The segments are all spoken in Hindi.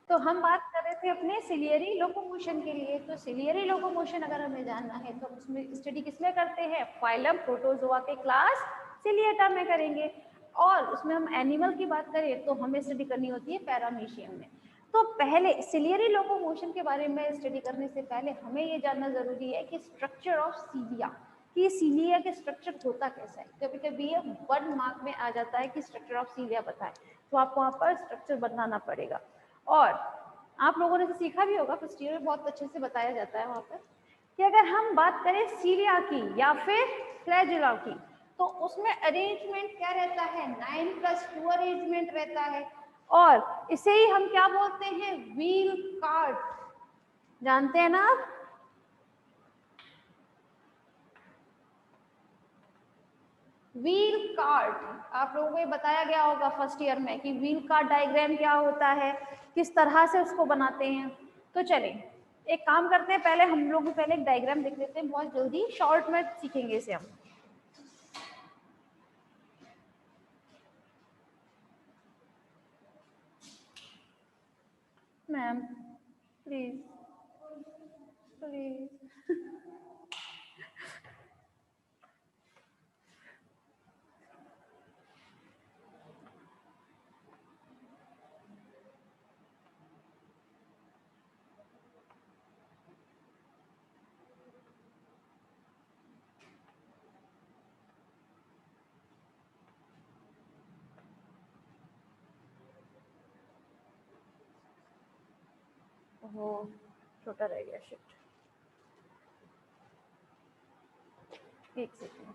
तो हम बात कर रहे थे अपने सिलियरी लोकोमोशन के लिए। तो सिलियरी लोकोमोशन अगर हमें जानना है तो उसमें स्टडी किसमें करते हैं, फाइलम प्रोटोजोआ के क्लास सिलिएटा में करेंगे। और उसमें हम एनिमल की बात करें तो हमें स्टडी करनी होती है पैरामीशियम में। तो पहले सिलियरी लोकोमोशन के बारे में स्टडी करने से पहले हमें ये जानना जरूरी है कि स्ट्रक्चर ऑफ सीलिया, कि सीलिया के स्ट्रक्चर होता कैसा है। कभी कभी ये 1 मार्क में आ जाता है कि स्ट्रक्चर ऑफ सीलिया बताएं, तो आपको वहाँ पर स्ट्रक्चर बनाना पड़ेगा। और आप लोगों ने तो सीखा भी होगा, फर्स्ट ईयर में बहुत अच्छे से बताया जाता है वहाँ पर, कि अगर हम बात करें सीलिया की या फिर फ्लैजेला की, तो उसमें अरेंजमेंट क्या रहता है, 9+2 अरेंजमेंट रहता है। और इसे ही हम क्या बोलते हैं, व्हील कार्ड। जानते हैं ना आप? व्हील कार्ड आप लोगों को ये बताया गया होगा फर्स्ट ईयर में कि व्हील कार्ड डायग्राम क्या होता है, किस तरह से उसको बनाते हैं। तो चलें एक काम करते हैं, पहले हम लोग पहले एक डायग्राम देख लेते हैं, बहुत जल्दी शॉर्ट में सीखेंगे इसे हम। Ma'am please please. वो छोटा रह गया, शिट। एक सेकेंड।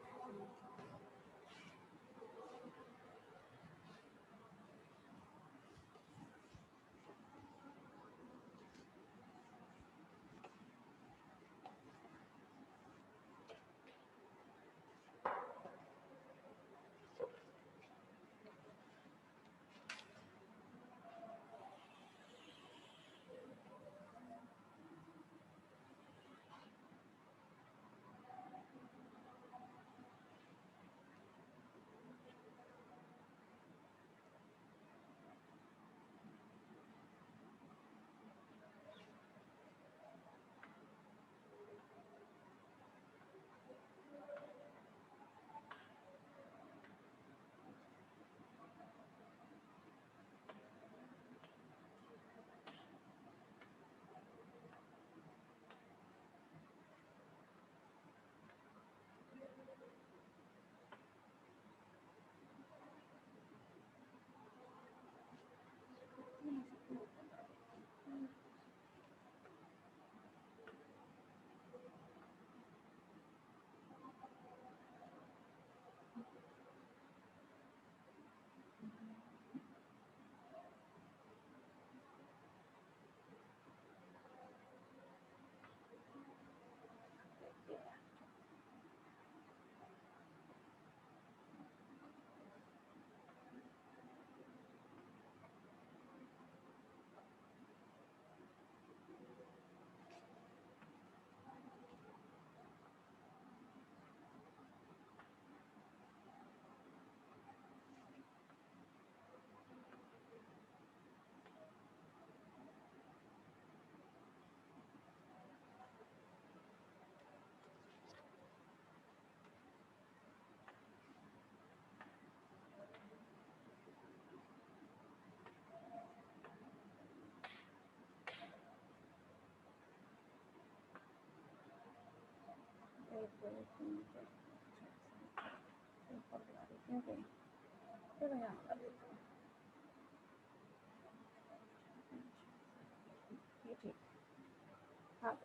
हाँ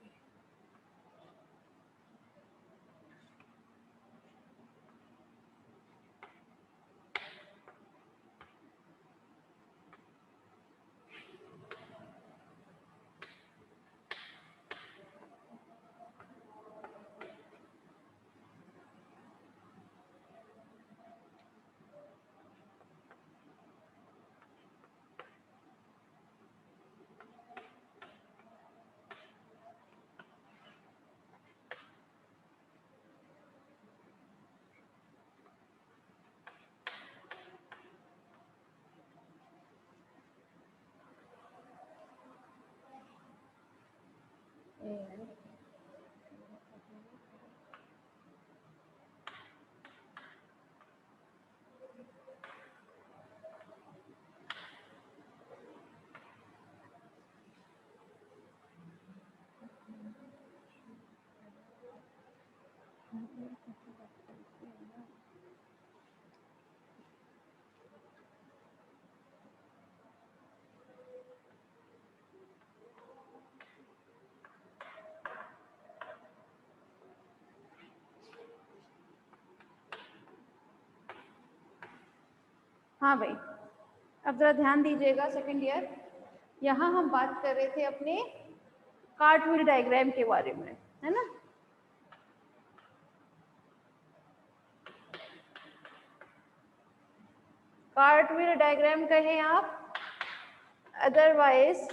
हाँ भाई, अब जरा ध्यान दीजिएगा सेकंड ईयर, यहाँ हम बात कर रहे थे अपने कार्टविल डायग्राम के बारे में, है ना। कार्टविल डायग्राम कहें आप, अदरवाइज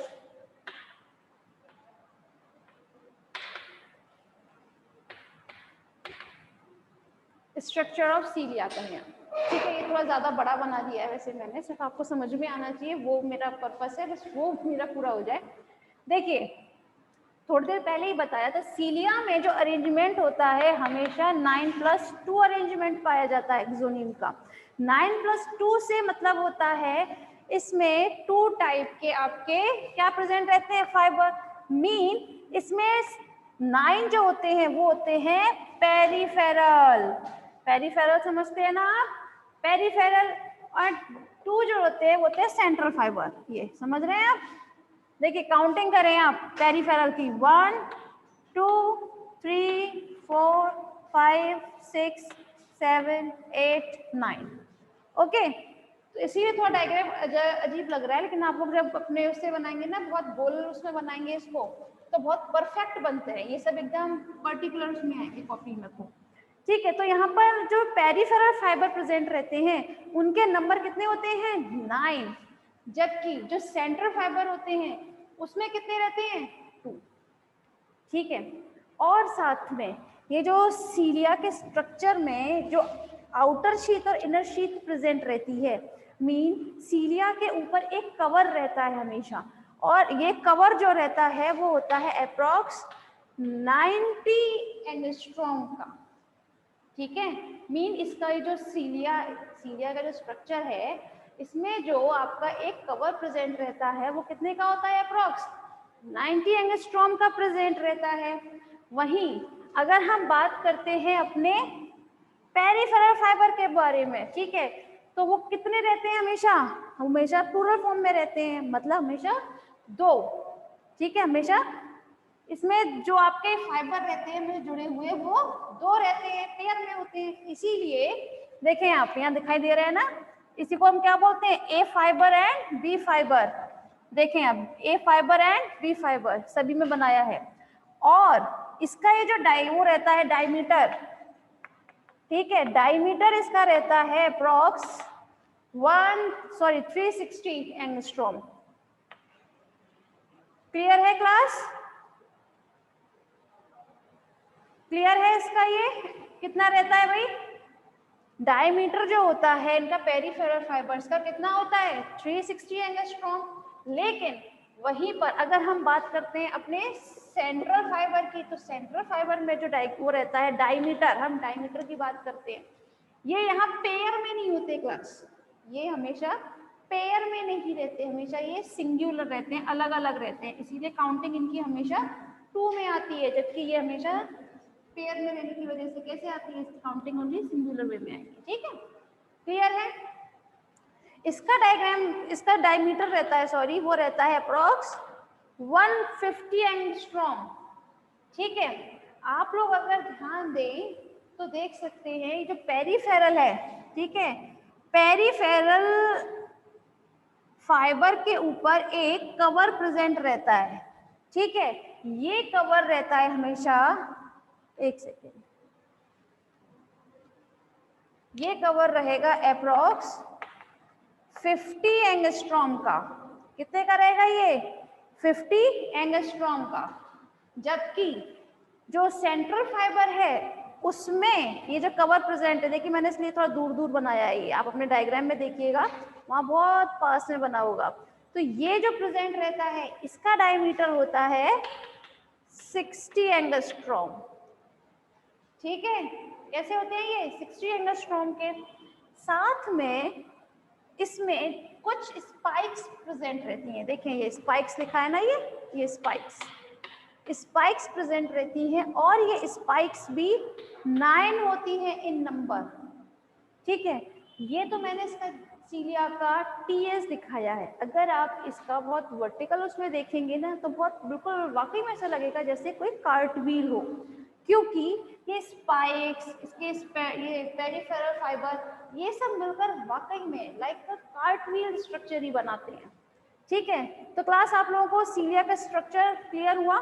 स्ट्रक्चर ऑफ सीलिया कहें आप। ठीक है, ये थोड़ा ज़्यादा बड़ा बना दिया है वैसे मैंने, सिर्फ आपको समझ में आना चाहिए, वो मेरा पर्पस है, बस वो मेरा पूरा हो जाए। देखिए, थोड़ी देर पहले ही बताया था, सीलिया में जो अरेंजमेंट होता है हमेशा 9+2 अरेंजमेंट पाया जाता है एक्सोनिम का। 9+2 से मतलब होता है इसमें 2 टाइप के आपके क्या प्रेजेंट रहते हैं फाइबर, मीन इसमें 9 जो होते हैं वो होते हैं पेरिफेरल। पेरिफेरल समझते हैं ना आप, पेरिफेरल, और 2 जो होते हैं वो होते हैं सेंट्रल फाइबर। ये समझ रहे हैं आप। देखिए काउंटिंग करें आप पेरिफेरल की, 1 2 3 4 5 6 7 8 9। ओके, तो इसीलिए थोड़ा डायग्राम अजीब लग रहा है, लेकिन आप लोग जब अपने उससे बनाएंगे ना, बहुत गोल उसमें बनाएंगे इसको, तो बहुत परफेक्ट बनते हैं ये सब, एकदम पर्टिकुलर उसमें आएंगे कॉपी में को। ठीक है, तो यहाँ पर जो पेरिफेरल फाइबर प्रेजेंट रहते हैं उनके नंबर कितने होते हैं, 9, जबकि जो सेंट्रल फाइबर होते हैं उसमें कितने रहते हैं, 2। ठीक है, और साथ में ये जो सीलिया के स्ट्रक्चर में जो आउटर शीथ और इनर शीथ प्रेजेंट रहती है, मीन सीलिया के ऊपर एक कवर रहता है हमेशा, और ये कवर जो रहता है वो होता है अप्रॉक्स 90 एंगस्ट्रॉम का। ठीक है, मीन इसका ये जो सीलिया का जो स्ट्रक्चर है, इसमें जो आपका एक कवर प्रेजेंट रहता है वो कितने का होता है, अप्रॉक्स 90 एंगस्ट्रॉम का प्रेजेंट रहता है। वहीं अगर हम बात करते हैं अपने पेरिफेरल फाइबर के बारे में, ठीक है, तो वो कितने रहते हैं, हमेशा प्लूरल फॉर्म में रहते हैं, मतलब हमेशा 2। ठीक है, हमेशा इसमें जो आपके फाइबर रहते हैं में जुड़े हुए वो 2 रहते हैं, पेयर में होते हैं। इसीलिए देखें आप, यहाँ दिखाई दे रहे हैं ना, इसी को हम क्या बोलते हैं, ए फाइबर एंड बी फाइबर। देखें अब, ए फाइबर एंड बी फाइबर सभी में बनाया है, और इसका ये जो वो रहता है डायमीटर, ठीक है, डायमीटर इसका रहता है अप्रॉक्स 360 एंगस्ट्रॉम। क्लियर है क्लास, क्लियर है इसका, ये कितना रहता है भाई, डायमीटर जो होता है इनका पेरिफेरल फाइबर्स का कितना होता है, 360 एंगस्ट्रॉम। लेकिन वहीं पर अगर हम बात करते हैं अपने सेंट्रल फाइबर की, तो सेंट्रल फाइबर में जो वो रहता है डायमीटर, हम डायमीटर की बात करते हैं, ये यहाँ पेयर में नहीं होते क्लास, ये हमेशा पेयर में नहीं रहते, हमेशा ये सिंगुलर रहते हैं, अलग अलग रहते हैं, इसीलिए काउंटिंग इनकी हमेशा 2 में आती है, जबकि ये हमेशा पेयर में रहने की वजह से कैसे आती है, काउंटिंग ओनली सिंगुलर वे में आएगी। ठीक है, क्लियर है। इसका इसका डायमीटर रहता है, सॉरी, वो रहता है अप्रॉक्स 150 एंगस्ट्रॉम। ठीक है, आप लोग अगर ध्यान दें तो देख सकते हैं ये जो पेरिफेरल है, ठीक है, पेरिफेरल फाइबर के ऊपर एक कवर प्रेजेंट रहता है। ठीक है, ये कवर रहता है हमेशा, एक सेकेंड, ये कवर रहेगा अप्रॉक्स 50 एंगस्ट्रॉम का। कितने का रहेगा ये, 50 एंगस्ट्रॉम का। जबकि जो सेंट्रल फाइबर है उसमें ये जो कवर प्रेजेंट है, देखिए मैंने इसलिए थोड़ा दूर दूर बनाया है, ये आप अपने डायग्राम में देखिएगा, वहां बहुत पास में बना होगा। तो ये जो प्रेजेंट रहता है इसका डायमीटर होता है 60 एंगस्ट्रॉम। ठीक है, कैसे होते हैं ये 60 एंगस्ट्रॉम के, साथ में इसमें कुछ स्पाइक्स प्रेजेंट रहती हैं। देखें ये स्पाइक्स लिखा है ना, ये स्पाइक्स प्रेजेंट रहती हैं, और ये स्पाइक्स भी 9 होती हैं इन नंबर। ठीक है, ये तो मैंने इसका सीलिया का टीएस दिखाया है। अगर आप इसका बहुत वर्टिकल उसमें देखेंगे ना, तो बहुत बिल्कुल वाकई में ऐसा लगेगा जैसे कोई कार्टव्हील हो, क्योंकि ये स्पाइक्स, इसके ये पेरिफेरल फाइबर, ये सब मिलकर वाकई में लाइक कार्टवील स्ट्रक्चर ही बनाते हैं। ठीक है, तो क्लास आप लोगों को सीलिया का स्ट्रक्चर क्लियर हुआ?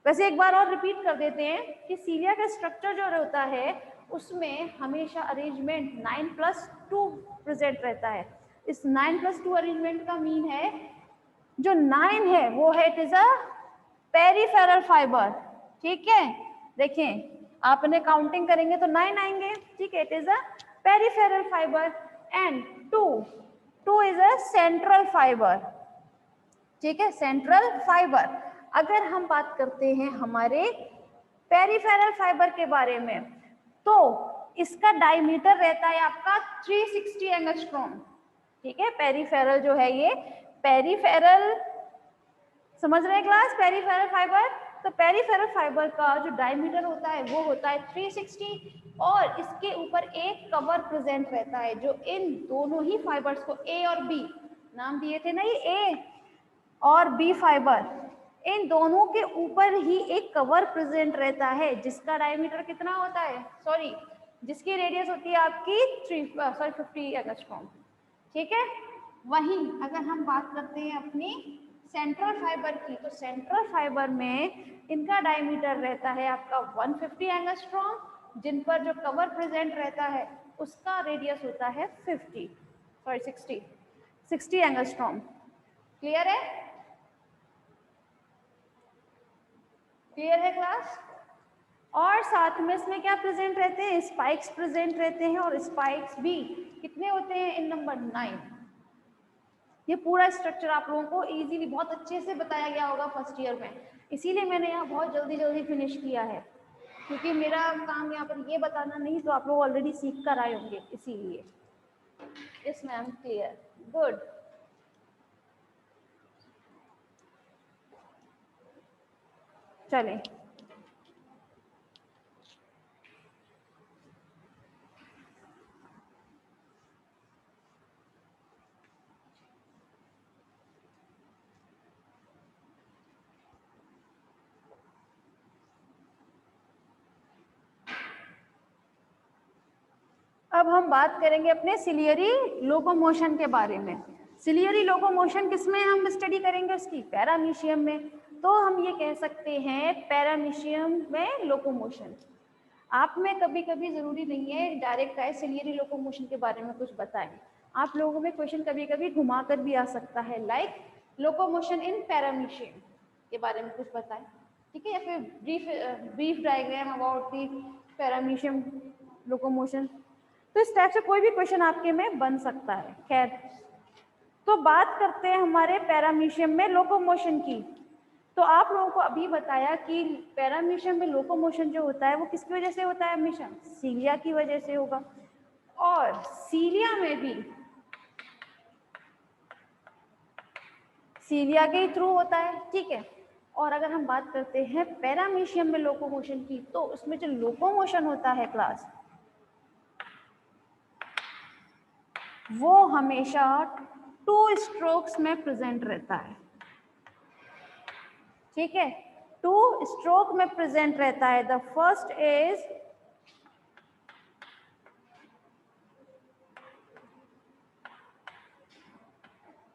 वैसे एक बार और रिपीट कर देते हैं कि सीलिया का स्ट्रक्चर जो होता है उसमें हमेशा अरेंजमेंट 9+2 प्रेजेंट रहता है। इस 9+2 अरेंजमेंट का मीन है जो 9 है वो है it is a peripheral fibre. ठीक है, देखें आपने काउंटिंग करेंगे तो 9 आएंगे। ठीक है, it is a peripheral fibre and 2 is a central fibre. ठीक है, सेंट्रल फाइबर। अगर हम बात करते हैं हमारे पेरिफेरल फाइबर के बारे में तो इसका डायमीटर रहता है आपका 360 एंगस्ट्रॉम। ठीक है, पेरिफेरल जो है ये पेरिफेरल, समझ रहे हैं क्लास, पेरिफेरल फाइबर। तो पेरिफेरल फाइबर का जो डायमीटर होता है वो होता है 360 और इसके ऊपर एक कवर प्रेजेंट रहता है जो इन दोनों ही फाइबर्स को ए और बी नाम दिए थे ना, ये ए और बी फाइबर, इन दोनों के ऊपर ही एक कवर प्रेजेंट रहता है जिसका डायमीटर कितना होता है, सॉरी जिसकी रेडियस होती है आपकी 50 एंगस्ट्रॉम। ठीक है, वहीं अगर हम बात करते हैं अपनी सेंट्रल फाइबर की तो सेंट्रल फाइबर में इनका डायमीटर रहता है आपका 150 एंगस्ट्रॉम, जिन पर जो कवर प्रेजेंट रहता है उसका रेडियस होता है 60 एंगस्ट्रॉम। क्लियर है? क्लियर है क्लास? और साथ में इसमें क्या प्रेजेंट रहते हैं, स्पाइक्स प्रेजेंट रहते हैं और स्पाइक्स भी कितने होते हैं, इन नंबर 9। ये पूरा स्ट्रक्चर आप लोगों को इजीली बहुत अच्छे से बताया गया होगा फर्स्ट ईयर में, इसीलिए मैंने यहाँ बहुत जल्दी फिनिश किया है क्योंकि मेरा काम यहाँ पर ये बताना नहीं, तो आप लोग ऑलरेडी सीख कर आए होंगे इसीलिए। Yes ma'am, clear, good. चलें, अब हम बात करेंगे अपने सिलियरी लोकोमोशन के बारे में। सिलियरी लोकोमोशन किसमें हम स्टडी करेंगे, उसकी पैरामीशियम में। तो हम ये कह सकते हैं पैरामीशियम में लोकोमोशन। आप में कभी कभी जरूरी नहीं है डायरेक्ट आए सिलियरी लोकोमोशन के बारे में कुछ बताएं, आप लोगों में क्वेश्चन कभी कभी घुमा कर भी आ सकता है, लाइक लोकोमोशन इन पैरामीशियम के बारे में कुछ बताएं। ठीक है, या फिर brief diagram about the paramecium locomotion. तो इस टाइप से कोई भी क्वेश्चन आपके में बन सकता है। खैर, तो बात करते हैं हमारे पैरामीशियम में लोकोमोशन की। तो आप लोगों को अभी बताया कि पैरामीशियम में लोकोमोशन जो होता है वो किसकी वजह से होता है, हमेशा सीलिया की वजह से होगा, और सीलिया में भी सीलिया के थ्रू होता है। ठीक है, और अगर हम बात करते हैं पैरामीशियम में लोकोमोशन की तो उसमें जो लोकोमोशन होता है क्लास वो हमेशा 2 स्ट्रोक्स में प्रेजेंट रहता है। ठीक है, 2 स्ट्रोक में प्रेजेंट रहता है। The first is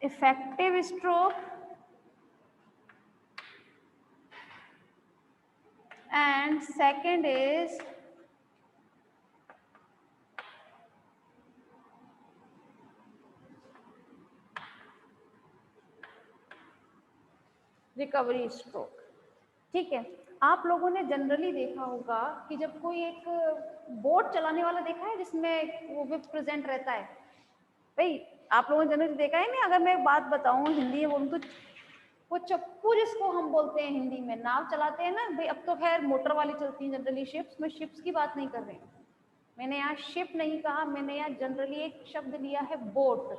effective stroke and second is recovery stroke. ठीक है, आप लोगों ने जनरली देखा होगा कि जब कोई एक बोट चलाने वाला देखा है जिसमें वो भी प्रेजेंट रहता है, भाई आप लोगों ने जनरली देखा है नहीं। अगर मैं एक बात बताऊं हिंदी में बोलूं तो वो चप्पू जिसको हम बोलते हैं हिंदी में, नाव चलाते हैं ना भाई, अब तो खैर मोटर वाली चलती है जनरली शिप्स, मैं शिप्स की बात नहीं कर रही हूँ, मैंने यहाँ शिप नहीं कहा, मैंने यहाँ जनरली एक शब्द लिया है बोट।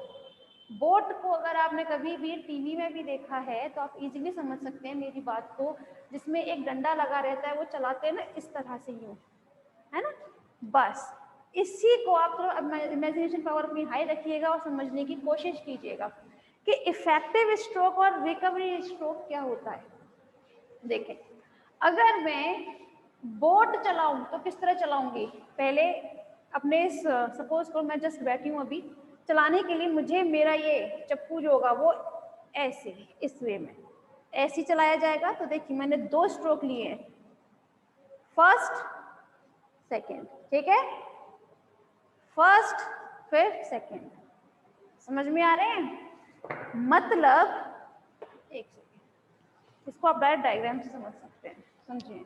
बोट को अगर आपने कभी भी टीवी में भी देखा है तो आप इजीली समझ सकते हैं मेरी बात को, जिसमें एक डंडा लगा रहता है, वो चलाते हैं ना इस तरह से, यूं, है ना, बस इसी को आप थोड़ा इमेजिनेशन पावर अपनी हाई रखिएगा और समझने की कोशिश कीजिएगा कि इफेक्टिव स्ट्रोक और रिकवरी स्ट्रोक क्या होता है। देखें, अगर मैं बोट चलाऊं तो किस तरह चलाऊंगी, पहले अपने सपोज को मैं जस्ट बैठी हूँ अभी, चलाने के लिए मुझे मेरा ये चप्पू जो होगा वो ऐसे इस वे में ऐसे चलाया जाएगा। तो देखिए मैंने 2 स्ट्रोक लिए हैं, फर्स्ट सेकेंड, ठीक है, फर्स्ट फिर सेकेंड, समझ में आ रहे हैं? मतलब एक सेकेंड, इसको आप डायरेक्ट डायग्राम से समझ सकते हैं, समझिए।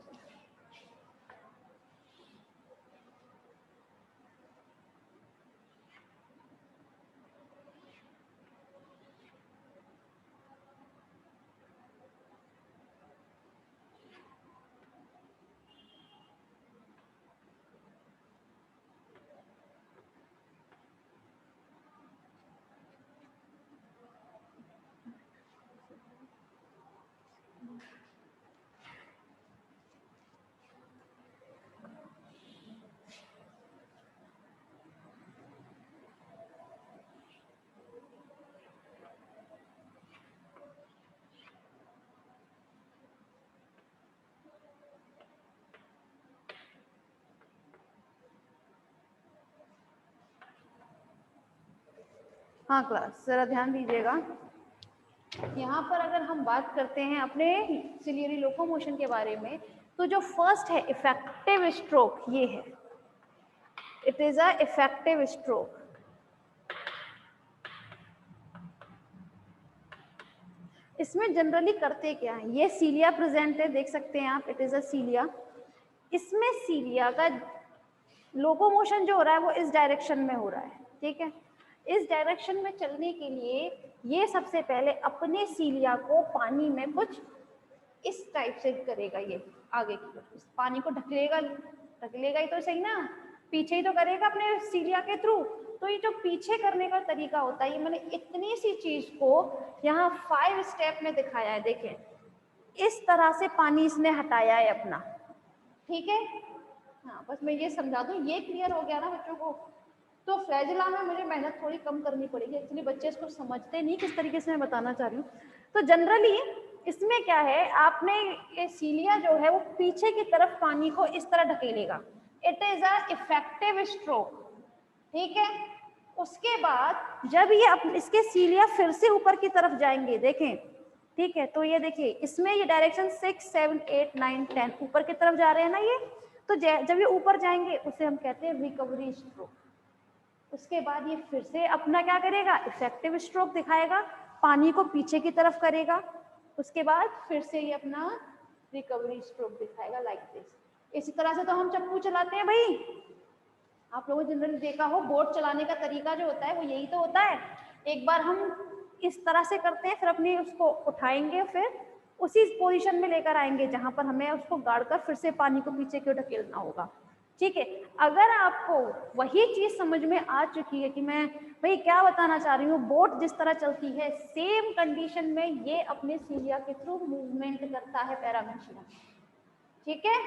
हाँ क्लास जरा ध्यान दीजिएगा, यहाँ पर अगर हम बात करते हैं अपने सिलियरी लोकोमोशन के बारे में, तो जो फर्स्ट है इफेक्टिव स्ट्रोक ये है, it is a effective stroke. इसमें जनरली करते क्या है, ये सीलिया प्रेजेंट है, देख सकते हैं आप, इट इज अ सीलिया। इसमें सीलिया का लोकोमोशन जो हो रहा है वो इस डायरेक्शन में हो रहा है, ठीक है। इस डायरेक्शन में चलने के लिए ये सबसे पहले अपने सीलिया को पानी में कुछ इस टाइप से करेगा, ये आगे की तरफ पानी को ढकेलेगा, ढकेलेगा ही तो सही ना, पीछे ही तो करेगा अपने सीलिया के थ्रू। तो ये जो पीछे करने का तरीका होता है, ये मैंने इतनी सी चीज को यहाँ 5 स्टेप में दिखाया है, देखें इस तरह से पानी इसने हटाया है अपना, ठीक है। हाँ बस मैं ये समझा दूं, ये क्लियर हो गया ना बच्चों को। तो फ्लैजिला में मुझे मेहनत थोड़ी कम करनी पड़ेगी, एक्चुअली बच्चे इसको समझते नहीं किस तरीके से मैं बताना चाह रही हूँ। तो जनरली इसमें क्या है, आपने ये सीलिया जो है वो पीछे की तरफ पानी को इस तरह ढकेलेगा, it is a effective stroke, ठीक है। उसके बाद जब ये इसके सीलिया फिर से ऊपर की तरफ जाएंगे, देखें, ठीक है, तो ये देखिए इसमें ये डायरेक्शन 6, 7, 8, 9, 10 ऊपर की तरफ जा रहे हैं ना ये, तो जब ये ऊपर जाएंगे उसे हम कहते हैं रिकवरी स्ट्रोक। उसके बाद ये फिर से अपना क्या करेगा, इफेक्टिव स्ट्रोक दिखाएगा, पानी को पीछे की तरफ करेगा, उसके बाद फिर से ये अपना रिकवरी स्ट्रोक दिखाएगा लाइक दिस। इसी तरह से तो हम चप्पू चलाते हैं भाई, आप लोगों ने जनरली देखा हो बोट चलाने का तरीका जो होता है वो यही तो होता है। एक बार हम इस तरह से करते हैं, फिर अपनी उसको उठाएंगे, फिर उसी पोजीशन में लेकर आएंगे जहां पर हमें उसको गाड़कर फिर से पानी को पीछे क्यों ढकेलना होगा, ठीक है। अगर आपको वही चीज समझ में आ चुकी है कि मैं भाई क्या बताना चाह रही हूँ, बोट जिस तरह चलती है सेम कंडीशन में ये अपने सीलिया के थ्रू मूवमेंट करता है पैरामेशियम, ठीक है।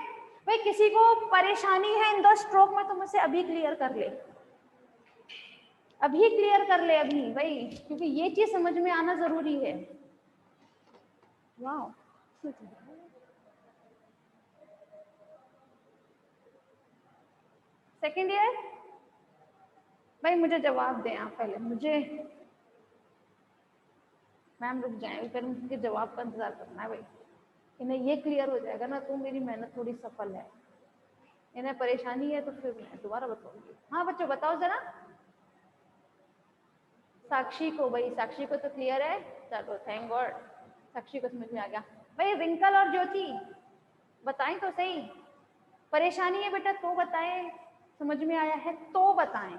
भाई किसी को परेशानी है इन 2 स्ट्रोक में तो मुझसे अभी क्लियर कर ले, अभी क्लियर कर ले अभी भाई, क्योंकि ये चीज समझ में आना जरूरी है। वाह सेकेंड ईयर भाई मुझे जवाब दें आप पहले, मुझे मैम रुक जाए, फिर उनके जवाब का इंतजार करना है भाई। इन्हें ये क्लियर हो जाएगा ना तो मेरी मेहनत थोड़ी सफल है, इन्हें परेशानी है तो फिर मैं दोबारा बताऊंगी। हाँ बच्चों बताओ जरा, साक्षी को, भाई साक्षी को तो क्लियर है, चलो थैंक गॉड, साक्षी को समझ में आ गया। भाई रिंकल और ज्योति बताएं तो सही, परेशानी है बेटा तो बताएं, समझ में आया है तो बताएं,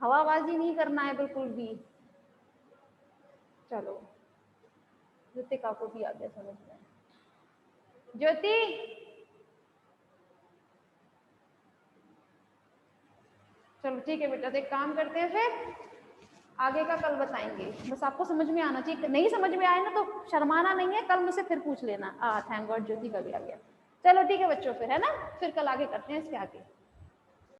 हवाबाजी नहीं करना है बिल्कुल भी। चलो ज्योतिका को भी आ गया समझ में, ज्योति चलो ठीक है बेटा, तो एक काम करते हैं फिर आगे का कल बताएंगे, बस आपको समझ में आना चाहिए, नहीं समझ में आए ना तो शर्माना नहीं है, कल मुझसे फिर पूछ लेना। थैंक गॉड ज्योति का भी आ गया। चलो ठीक है बच्चों फिर, है ना, फिर कल आगे करते हैं इसके आगे।